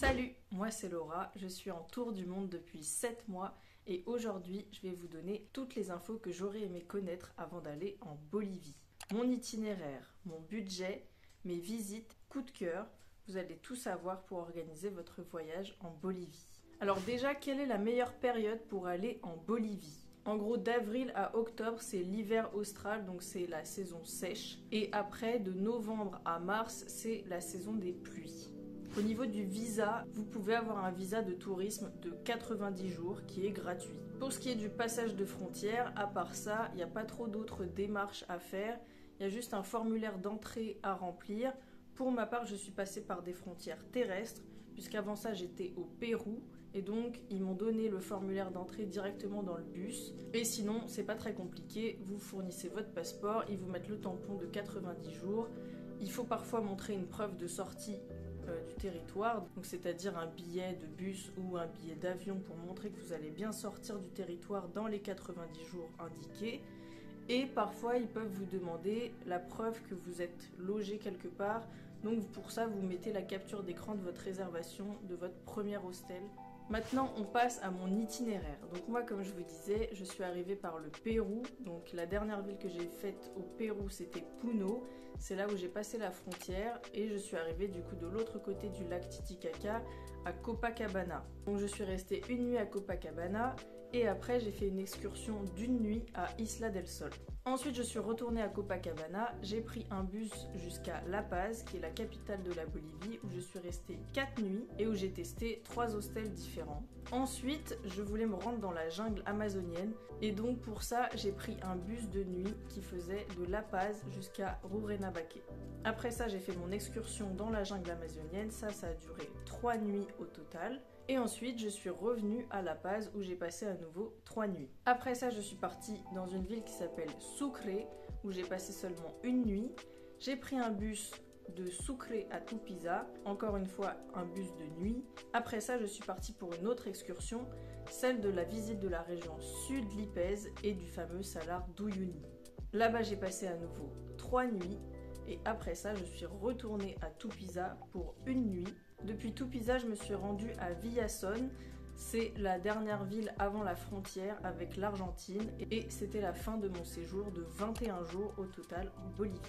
Salut, moi c'est Laura, je suis en tour du monde depuis 7 mois et aujourd'hui je vais vous donner toutes les infos que j'aurais aimé connaître avant d'aller en Bolivie. Mon itinéraire, mon budget, mes visites, coup de cœur, vous allez tout savoir pour organiser votre voyage en Bolivie. Alors déjà, quelle est la meilleure période pour aller en Bolivie ? En gros, d'avril à octobre, c'est l'hiver austral, donc c'est la saison sèche. Et après, de novembre à mars, c'est la saison des pluies. Au niveau du visa, vous pouvez avoir un visa de tourisme de 90 jours qui est gratuit. Pour ce qui est du passage de frontières, à part ça, il n'y a pas trop d'autres démarches à faire. Il y a juste un formulaire d'entrée à remplir. Pour ma part, je suis passée par des frontières terrestres, puisqu'avant ça, j'étais au Pérou. Et donc, ils m'ont donné le formulaire d'entrée directement dans le bus. Et sinon, c'est pas très compliqué. Vous fournissez votre passeport, ils vous mettent le tampon de 90 jours. Il faut parfois montrer une preuve de sortie du territoire, donc c'est-à-dire un billet de bus ou un billet d'avion pour montrer que vous allez bien sortir du territoire dans les 90 jours indiqués. Et parfois, ils peuvent vous demander la preuve que vous êtes logé quelque part. Donc pour ça, vous mettez la capture d'écran de votre réservation de votre premier hostel. Maintenant, on passe à mon itinéraire. Donc moi, comme je vous disais, je suis arrivée par le Pérou. Donc la dernière ville que j'ai faite au Pérou, c'était Puno. C'est là où j'ai passé la frontière et je suis arrivée du coup de l'autre côté du lac Titicaca, à Copacabana. Donc je suis restée une nuit à Copacabana et après j'ai fait une excursion d'une nuit à Isla del Sol. Ensuite, je suis retournée à Copacabana, j'ai pris un bus jusqu'à La Paz, qui est la capitale de la Bolivie, où je suis restée 4 nuits et où j'ai testé 3 hostels différents. Ensuite, je voulais me rendre dans la jungle amazonienne et donc pour ça, j'ai pris un bus de nuit qui faisait de La Paz jusqu'à Rurrenabaque. Après ça, j'ai fait mon excursion dans la jungle amazonienne, ça a duré 3 nuits au total. Et ensuite, je suis revenue à La Paz où j'ai passé à nouveau 3 nuits. Après ça, je suis partie dans une ville qui s'appelle Sucre où j'ai passé seulement une nuit. J'ai pris un bus de Sucre à Tupiza, encore une fois un bus de nuit. Après ça, je suis partie pour une autre excursion, celle de la visite de la région sud Lipez et du fameux Salar d'Uyuni. Là-bas, j'ai passé à nouveau 3 nuits. Et après ça, je suis retournée à Tupiza pour une nuit. Depuis Tupiza, je me suis rendue à Villazón. C'est la dernière ville avant la frontière avec l'Argentine. Et c'était la fin de mon séjour de 21 jours au total en Bolivie.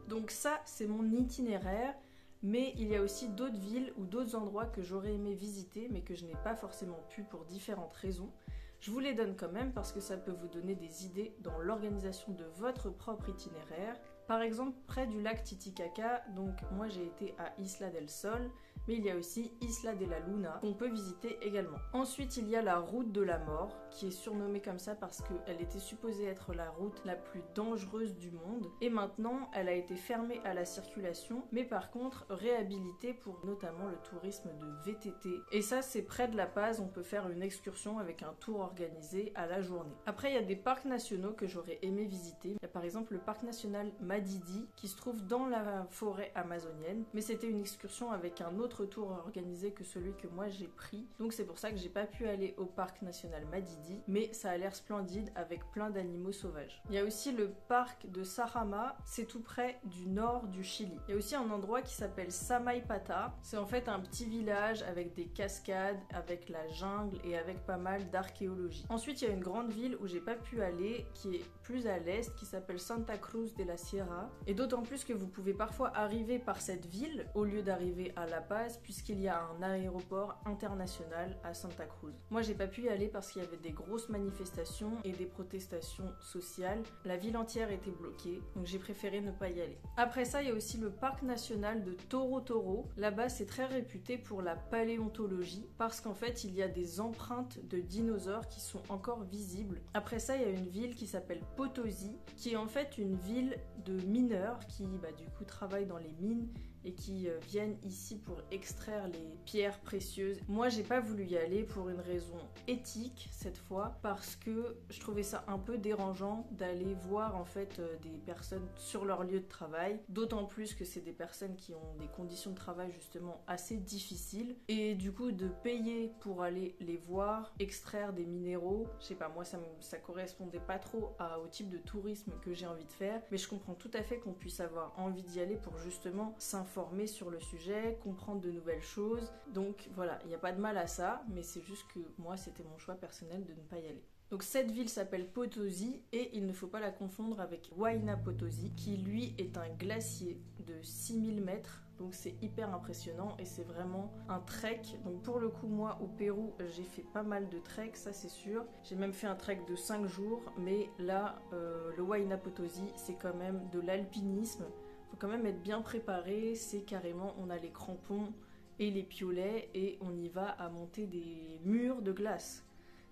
Donc ça, c'est mon itinéraire. Mais il y a aussi d'autres villes ou d'autres endroits que j'aurais aimé visiter, mais que je n'ai pas forcément pu pour différentes raisons. Je vous les donne quand même parce que ça peut vous donner des idées dans l'organisation de votre propre itinéraire. Par exemple, près du lac Titicaca, donc moi j'ai été à Isla del Sol, mais il y a aussi Isla de la Luna qu'on peut visiter également. Ensuite, il y a la route de la mort, qui est surnommée comme ça parce qu'elle était supposée être la route la plus dangereuse du monde. Et maintenant, elle a été fermée à la circulation, mais par contre réhabilitée pour notamment le tourisme de VTT. Et ça, c'est près de La Paz, on peut faire une excursion avec un tour organisé à la journée. Après, il y a des parcs nationaux que j'aurais aimé visiter. Il y a par exemple le parc national Madidi, qui se trouve dans la forêt amazonienne, mais c'était une excursion avec un autre tour organisé que celui que moi j'ai pris. Donc c'est pour ça que j'ai pas pu aller au parc national Madidi, mais ça a l'air splendide avec plein d'animaux sauvages. Il y a aussi le parc de Sarama, c'est tout près du nord du Chili. Il y a aussi un endroit qui s'appelle Samaipata. C'est en fait un petit village avec des cascades, avec la jungle et avec pas mal d'archéologie. Ensuite, il y a une grande ville où j'ai pas pu aller, qui est plus à l'est, qui s'appelle Santa Cruz de la Sierra. Et d'autant plus que vous pouvez parfois arriver par cette ville au lieu d'arriver à La Paz, puisqu'il y a un aéroport international à Santa Cruz. Moi, j'ai pas pu y aller parce qu'il y avait des grosses manifestations et des protestations sociales. La ville entière était bloquée, donc j'ai préféré ne pas y aller. Après ça, il y a aussi le parc national de Toro Toro. Là-bas, c'est très réputé pour la paléontologie, parce qu'en fait, il y a des empreintes de dinosaures qui sont encore visibles. Après ça, il y a une ville qui s'appelle Potosi, qui est en fait une ville de mineurs qui du coup travaillent dans les mines et qui viennent ici pour extraire les pierres précieuses. Moi, j'ai pas voulu y aller pour une raison éthique cette fois, parce que je trouvais ça un peu dérangeant d'aller voir en fait des personnes sur leur lieu de travail, d'autant plus que c'est des personnes qui ont des conditions de travail justement assez difficiles, et du coup de payer pour aller les voir extraire des minéraux, je sais pas, moi ça correspondait pas trop au type de tourisme que j'ai envie de faire, mais je comprends tout à fait qu'on puisse avoir envie d'y aller pour justement s'informer s'informer sur le sujet, comprendre de nouvelles choses. Donc voilà, il n'y a pas de mal à ça, mais c'est juste que moi, c'était mon choix personnel de ne pas y aller. Donc cette ville s'appelle Potosí et il ne faut pas la confondre avec Huayna Potosí qui lui est un glacier de 6000 mètres. Donc c'est hyper impressionnant et c'est vraiment un trek. Donc pour le coup moi au Pérou j'ai fait pas mal de treks, ça c'est sûr. J'ai même fait un trek de 5 jours, mais là le Huayna Potosí c'est quand même de l'alpinisme. Faut quand même être bien préparé, c'est carrément on a les crampons et les piolets et on y va à monter des murs de glace.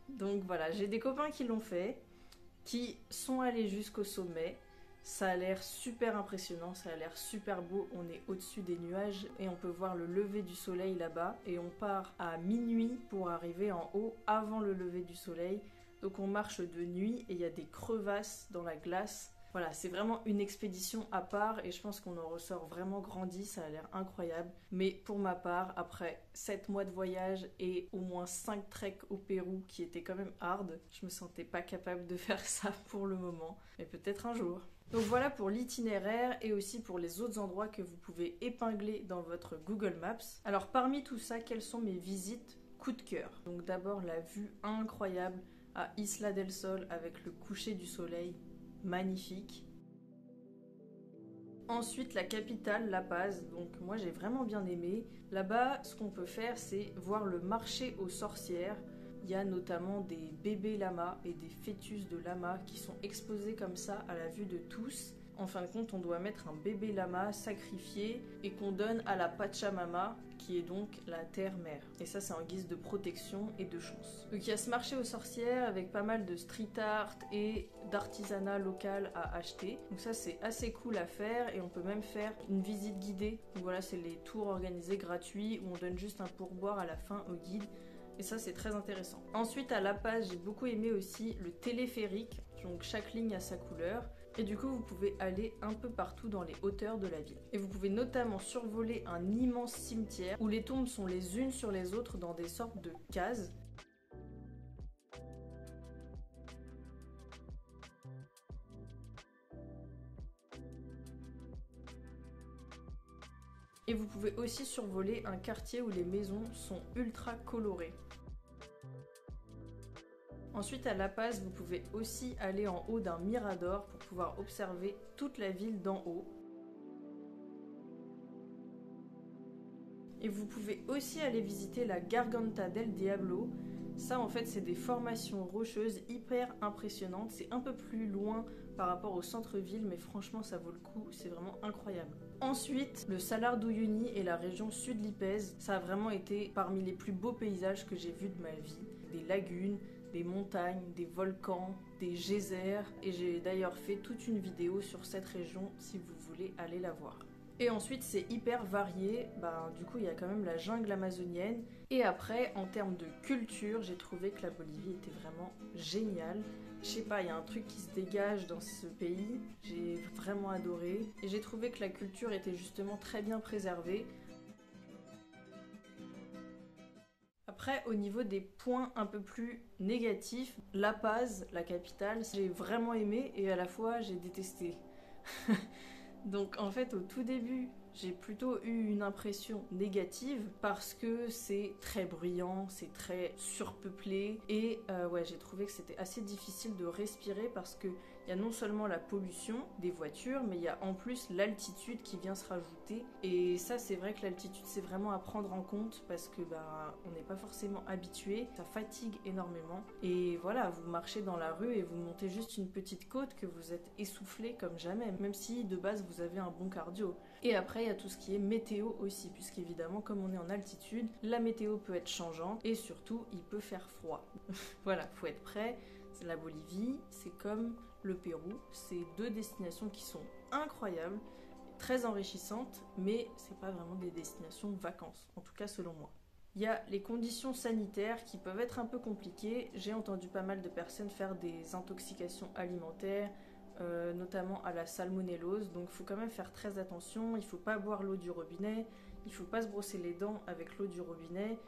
Donc voilà, j'ai des copains qui l'ont fait, qui sont allés jusqu'au sommet. Ça a l'air super impressionnant, ça a l'air super beau. On est au-dessus des nuages et on peut voir le lever du soleil là-bas. Et on part à minuit pour arriver en haut avant le lever du soleil. Donc on marche de nuit et il y a des crevasses dans la glace. Voilà, c'est vraiment une expédition à part et je pense qu'on en ressort vraiment grandi, ça a l'air incroyable. Mais pour ma part, après 7 mois de voyage et au moins 5 treks au Pérou qui étaient quand même hard, je me sentais pas capable de faire ça pour le moment, mais peut-être un jour. Donc voilà pour l'itinéraire et aussi pour les autres endroits que vous pouvez épingler dans votre Google Maps. Alors parmi tout ça, quelles sont mes visites coup de cœur? Donc d'abord la vue incroyable à Isla del Sol avec le coucher du soleil. Magnifique. Ensuite la capitale, La Paz, donc moi j'ai vraiment bien aimé. Là-bas ce qu'on peut faire c'est voir le marché aux sorcières. Il y a notamment des bébés lamas et des fœtus de lamas qui sont exposés comme ça à la vue de tous. En fin de compte, on doit mettre un bébé lama sacrifié et qu'on donne à la Pachamama, qui est donc la terre-mère. Et ça, c'est en guise de protection et de chance. Donc il y a ce marché aux sorcières avec pas mal de street art et d'artisanat local à acheter. Donc ça, c'est assez cool à faire et on peut même faire une visite guidée. Donc voilà, c'est les tours organisés gratuits où on donne juste un pourboire à la fin au guide. Et ça, c'est très intéressant. Ensuite, à La Paz, j'ai beaucoup aimé aussi le téléphérique. Donc chaque ligne a sa couleur. Et du coup, vous pouvez aller un peu partout dans les hauteurs de la ville. Et vous pouvez notamment survoler un immense cimetière où les tombes sont les unes sur les autres dans des sortes de cases. Et vous pouvez aussi survoler un quartier où les maisons sont ultra colorées. Ensuite, à La Paz, vous pouvez aussi aller en haut d'un mirador pour pouvoir observer toute la ville d'en haut. Et vous pouvez aussi aller visiter la Garganta del Diablo. Ça, en fait, c'est des formations rocheuses hyper impressionnantes. C'est un peu plus loin par rapport au centre-ville, mais franchement, ça vaut le coup. C'est vraiment incroyable. Ensuite, le Salar d'Uyuni et la région Sud-Lipez. Ça a vraiment été parmi les plus beaux paysages que j'ai vus de ma vie. Des lagunes, des montagnes, des volcans, des geysers. Et j'ai d'ailleurs fait toute une vidéo sur cette région si vous voulez aller la voir. Et ensuite, c'est hyper varié. Du coup, il y a quand même la jungle amazonienne. Et après, en termes de culture, j'ai trouvé que la Bolivie était vraiment géniale. Je sais pas, il y a un truc qui se dégage dans ce pays. J'ai vraiment adoré. Et j'ai trouvé que la culture était justement très bien préservée. Après, au niveau des points un peu plus négatifs, La Paz, la capitale, j'ai vraiment aimé et à la fois j'ai détesté. Donc en fait au tout début j'ai plutôt eu une impression négative parce que c'est très bruyant, c'est très surpeuplé et ouais j'ai trouvé que c'était assez difficile de respirer parce que il y a non seulement la pollution des voitures mais il y a en plus l'altitude qui vient se rajouter et ça c'est vrai que l'altitude c'est vraiment à prendre en compte parce que on n'est pas forcément habitué, ça fatigue énormément et voilà vous marchez dans la rue et vous montez juste une petite côte que vous êtes essoufflé comme jamais même si de base vous avez un bon cardio. Et après il y a tout ce qui est météo aussi puisqu'évidemment comme on est en altitude la météo peut être changeante et surtout il peut faire froid. Voilà, faut être prêt. C'est la Bolivie, c'est comme le Pérou, c'est deux destinations qui sont incroyables, très enrichissantes, mais c'est pas vraiment des destinations vacances, en tout cas selon moi. Il y a les conditions sanitaires qui peuvent être un peu compliquées. J'ai entendu pas mal de personnes faire des intoxications alimentaires, notamment à la salmonellose, donc il faut quand même faire très attention. Il faut pas boire l'eau du robinet, il faut pas se brosser les dents avec l'eau du robinet.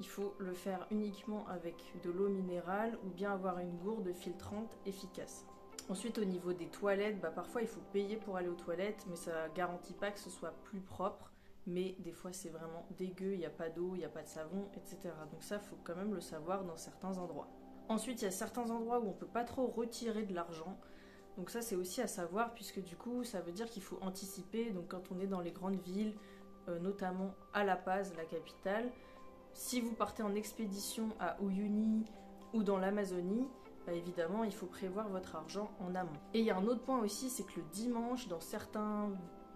Il faut le faire uniquement avec de l'eau minérale ou bien avoir une gourde filtrante efficace. Ensuite, au niveau des toilettes, parfois il faut payer pour aller aux toilettes, mais ça garantit pas que ce soit plus propre. mais des fois c'est vraiment dégueu, il n'y a pas d'eau, il n'y a pas de savon, etc. Donc ça, faut quand même le savoir dans certains endroits. Ensuite, il y a certains endroits où on ne peut pas trop retirer de l'argent. Donc ça, c'est aussi à savoir, puisque du coup, ça veut dire qu'il faut anticiper. Donc quand on est dans les grandes villes, notamment à La Paz, la capitale, si vous partez en expédition à Uyuni ou dans l'Amazonie, évidemment, il faut prévoir votre argent en amont. Et il y a un autre point aussi, c'est que le dimanche, dans certains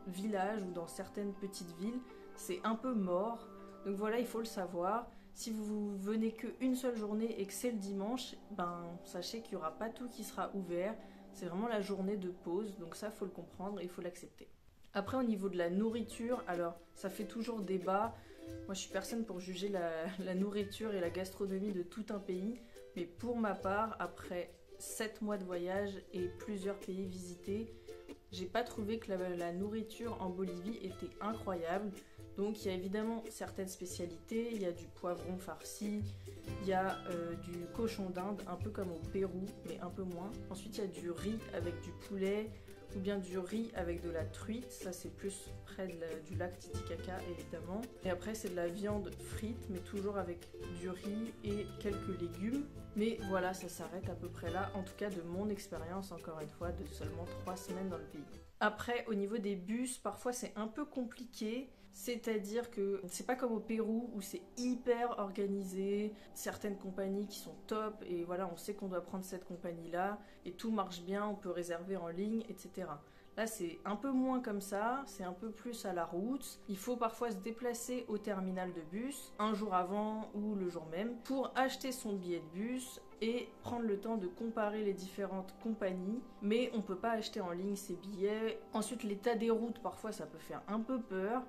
villages ou dans certaines petites villes, c'est un peu mort. Donc voilà, il faut le savoir. Si vous venez qu'une seule journée et que c'est le dimanche, sachez qu'il n'y aura pas tout qui sera ouvert. C'est vraiment la journée de pause, donc ça, il faut le comprendre et il faut l'accepter. Après, au niveau de la nourriture, alors ça fait toujours débat. Moi, je suis personne pour juger la nourriture et la gastronomie de tout un pays. Mais pour ma part, après 7 mois de voyage et plusieurs pays visités, j'ai pas trouvé que la nourriture en Bolivie était incroyable. Donc il y a évidemment certaines spécialités, il y a du poivron farci, il y a du cochon d'Inde, un peu comme au Pérou, mais un peu moins. Ensuite il y a du riz avec du poulet, ou bien du riz avec de la truite, ça c'est plus près du lac Titicaca évidemment. Et après c'est de la viande frite, mais toujours avec du riz et quelques légumes. Mais voilà, ça s'arrête à peu près là, en tout cas de mon expérience, encore une fois, de seulement 3 semaines dans le pays. Après, au niveau des bus, parfois c'est un peu compliqué. C'est-à-dire que c'est pas comme au Pérou où c'est hyper organisé, certaines compagnies qui sont top et voilà, on sait qu'on doit prendre cette compagnie-là et tout marche bien, on peut réserver en ligne, etc. Là, c'est un peu moins comme ça, c'est un peu plus à la route. Il faut parfois se déplacer au terminal de bus un jour avant ou le jour même pour acheter son billet de bus et prendre le temps de comparer les différentes compagnies. Mais on peut pas acheter en ligne ces billets. Ensuite, l'état des routes, parfois, ça peut faire un peu peur.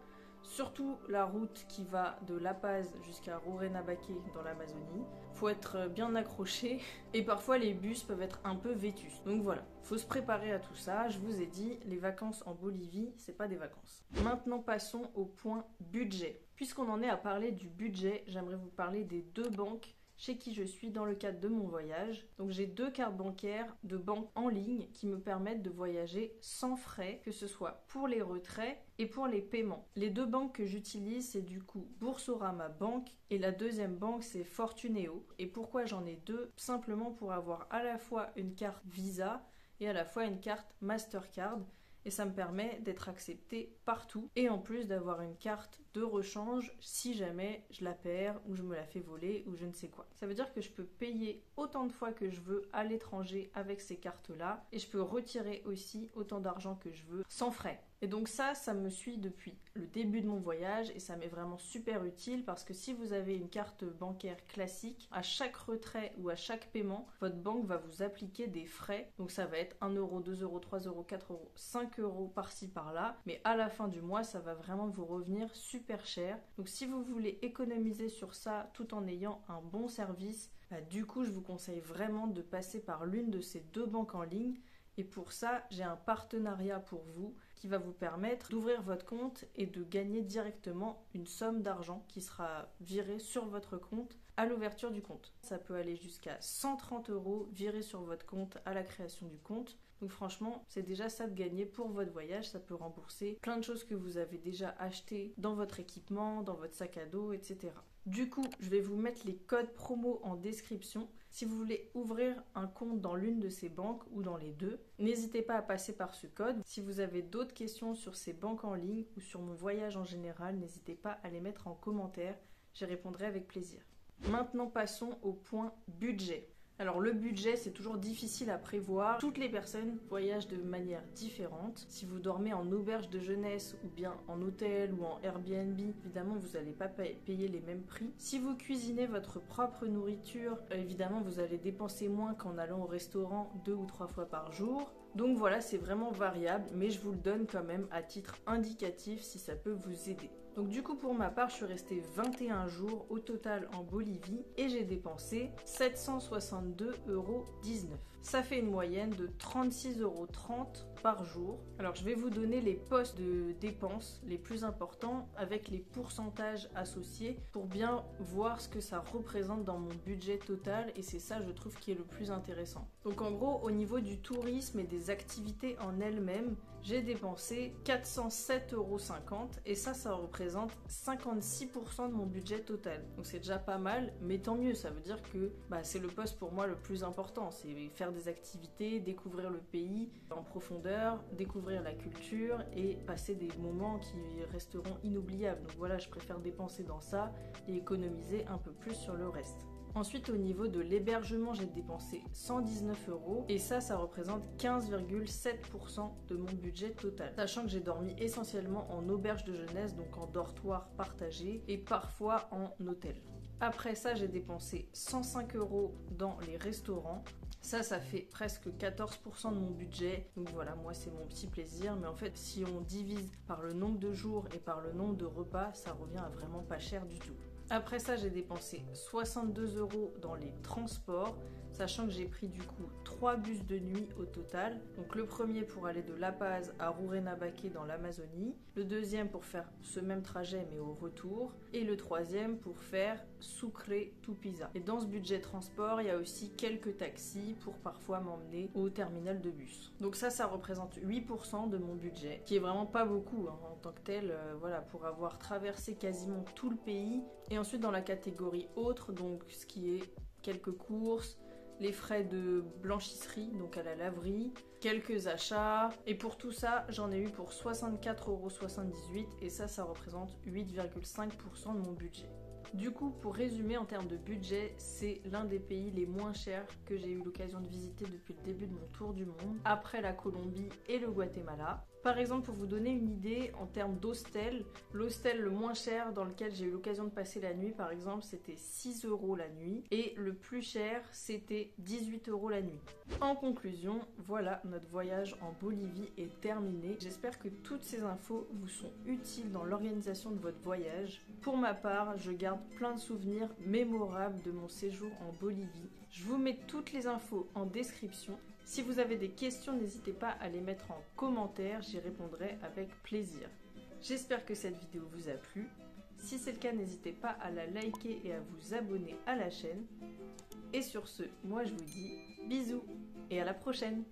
Surtout la route qui va de La Paz jusqu'à Rurrenabaque dans l'Amazonie. Faut être bien accroché et parfois les bus peuvent être un peu vétustes. Donc voilà, faut se préparer à tout ça. Je vous ai dit, les vacances en Bolivie, c'est pas des vacances. Maintenant passons au point budget. Puisqu'on en est à parler du budget, j'aimerais vous parler des 2 banques chez qui je suis dans le cadre de mon voyage. Donc j'ai 2 cartes bancaires de banque en ligne qui me permettent de voyager sans frais, que ce soit pour les retraits et pour les paiements. Les 2 banques que j'utilise, c'est du coup Boursorama Bank et la deuxième banque c'est Fortuneo. Et pourquoi j'en ai 2? Simplement pour avoir à la fois une carte Visa et à la fois une carte Mastercard. Et ça me permet d'être accepté partout et en plus d'avoir une carte de rechange si jamais je la perds ou je me la fais voler ou je ne sais quoi. Ça veut dire que je peux payer autant de fois que je veux à l'étranger avec ces cartes-là et je peux retirer aussi autant d'argent que je veux sans frais. Et donc ça me suit depuis le début de mon voyage et ça m'est vraiment super utile parce que si vous avez une carte bancaire classique, à chaque retrait ou à chaque paiement, votre banque va vous appliquer des frais. Donc ça va être 1 euro, 2 euros, 3 euros, 4 euros, 5 euros par-ci par-là. Mais à la fin du mois, ça va vraiment vous revenir super cher. Donc si vous voulez économiser sur ça tout en ayant un bon service, du coup je vous conseille vraiment de passer par l'une de ces 2 banques en ligne. Et pour ça, j'ai un partenariat pour vous qui va vous permettre d'ouvrir votre compte et de gagner directement une somme d'argent qui sera virée sur votre compte à l'ouverture du compte. Ça peut aller jusqu'à 130 euros virés sur votre compte à la création du compte. Donc franchement, c'est déjà ça de gagner pour votre voyage. Ça peut rembourser plein de choses que vous avez déjà achetées dans votre équipement, dans votre sac à dos, etc. Du coup, je vais vous mettre les codes promo en description. Si vous voulez ouvrir un compte dans l'une de ces banques ou dans les 2, n'hésitez pas à passer par ce code. Si vous avez d'autres questions sur ces banques en ligne ou sur mon voyage en général, n'hésitez pas à les mettre en commentaire. J'y répondrai avec plaisir. Maintenant, passons au point budget. Alors le budget, c'est toujours difficile à prévoir. Toutes les personnes voyagent de manière différente. Si vous dormez en auberge de jeunesse ou bien en hôtel ou en Airbnb, évidemment vous n'allez pas payer les mêmes prix. Si vous cuisinez votre propre nourriture, évidemment vous allez dépenser moins qu'en allant au restaurant 2 ou 3 fois par jour. Donc voilà, c'est vraiment variable, mais je vous le donne quand même à titre indicatif si ça peut vous aider. Donc du coup pour ma part, je suis restée 21 jours au total en Bolivie et j'ai dépensé 762,19 €. Ça fait une moyenne de 36,30 € par jour. Alors je vais vous donner les postes de dépenses les plus importants avec les pourcentages associés pour bien voir ce que ça représente dans mon budget total, et c'est ça je trouve qui est le plus intéressant. Donc en gros, au niveau du tourisme et des activités en elles-mêmes, j'ai dépensé 407,50 € et ça représente 56% de mon budget total. Donc c'est déjà pas mal, mais tant mieux, ça veut dire que c'est le poste pour moi le plus important. C'est faire des activités, découvrir le pays en profondeur, découvrir la culture et passer des moments qui resteront inoubliables. Donc voilà, je préfère dépenser dans ça et économiser un peu plus sur le reste. Ensuite, au niveau de l'hébergement, j'ai dépensé 119 € et ça représente 15,7% de mon budget total. Sachant que j'ai dormi essentiellement en auberge de jeunesse, donc en dortoir partagé et parfois en hôtel. Après ça, j'ai dépensé 105 € dans les restaurants. Ça fait presque 14% de mon budget. Donc voilà, moi c'est mon petit plaisir. Mais en fait, si on divise par le nombre de jours et par le nombre de repas, ça revient à vraiment pas cher du tout. Après ça, j'ai dépensé 62 € dans les transports, sachant que j'ai pris du coup 3 bus de nuit au total. Donc le premier pour aller de La Paz à Rurrenabaque dans l'Amazonie, le deuxième pour faire ce même trajet mais au retour, et le troisième pour faire Sucre-Tupiza. Et dans ce budget transport, il y a aussi quelques taxis pour parfois m'emmener au terminal de bus. Donc ça représente 8% de mon budget, qui est vraiment pas beaucoup en tant que tel, voilà, pour avoir traversé quasiment tout le pays. Et ensuite dans la catégorie autre, donc ce qui est quelques courses, les frais de blanchisserie, donc à la laverie, quelques achats, et pour tout ça j'en ai eu pour 64,78 € et ça représente 8,5% de mon budget. Du coup, pour résumer en termes de budget, c'est l'un des pays les moins chers que j'ai eu l'occasion de visiter depuis le début de mon tour du monde, après la Colombie et le Guatemala. Par exemple, pour vous donner une idée, en termes d'hostel, l'hostel le moins cher dans lequel j'ai eu l'occasion de passer la nuit, par exemple, c'était 6 € la nuit, et le plus cher, c'était 18 € la nuit. En conclusion, voilà, notre voyage en Bolivie est terminé. J'espère que toutes ces infos vous sont utiles dans l'organisation de votre voyage. Pour ma part, je garde plein de souvenirs mémorables de mon séjour en Bolivie. Je vous mets toutes les infos en description. Si vous avez des questions, n'hésitez pas à les mettre en commentaire, j'y répondrai avec plaisir. J'espère que cette vidéo vous a plu. Si c'est le cas, n'hésitez pas à la liker et à vous abonner à la chaîne. Et sur ce, moi je vous dis bisous et à la prochaine.